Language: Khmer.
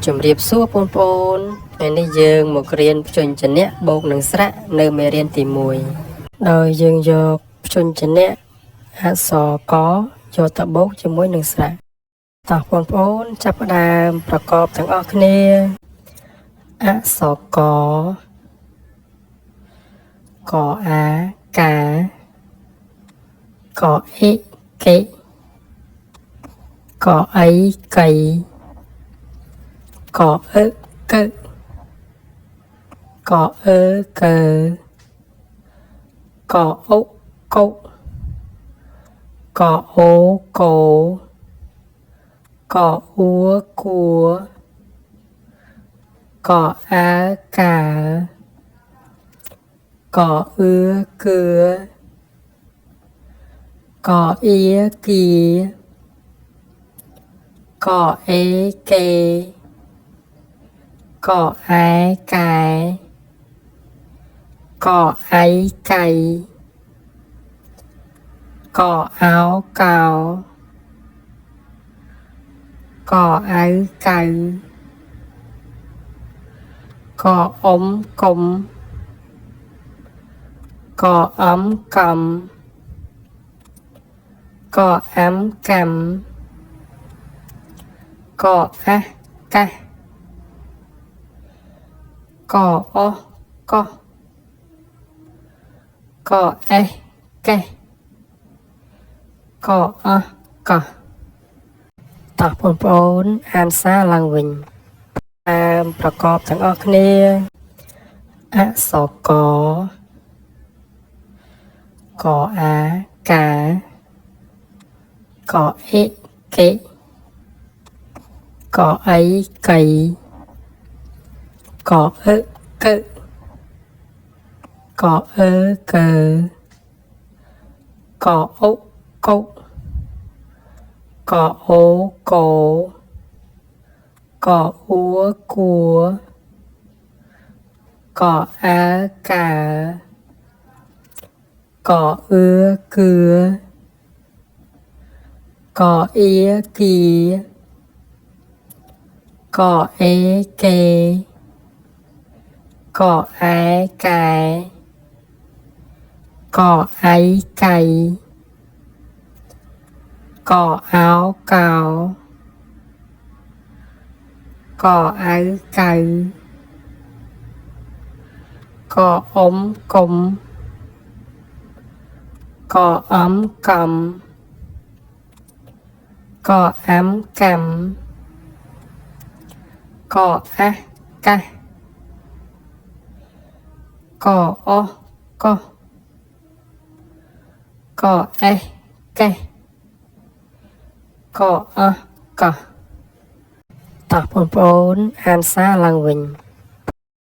ជំរាបសួរបងប្អូនថ្ងៃនេះយើងមករៀនព្យញ្ជនៈបូកនឹងស្រៈនៅមេរៀនទី1ដោយយើងយកព្យញ្ជនៈអក្សរកយកទៅបូកជាមួយនឹងស្រៈតោះបងប្អូនចាប់ផ្ដើមប្រកបទាំងអស់គ្នាអក្សរកអាកាកអ៊ិកេកអីកៃកអឺកឺកអឺកើកអុកុកអូកោកអ៊ូគួកអាកាកអឺគឺកអ៊ីគីកអេកេកអែកែកអៃកៃកអោកោកអៅកៅកអ៊ំកុំកអំកំកអាំកំកអះកះកអកកអេកេកអកតោះបងប្អូនអានសារឡើងវិញតាមប្រកបទាំងអស់គ្នាអក្សរកអាកាកអ៊ិកេកអីកៃកអឺកឺកអឺកើកអុកុកអូកោកអ៊ូគួកអាកាកអឺគឺកអ៊ីគីកអេកេកអែកែកអៃកៃកអោកោកអៅកៅកអ៊ំកុំកអំកំកអាំកំកអះកះកអកកអេកេកអកតោះបងប្អូនអានសារឡើងវិញ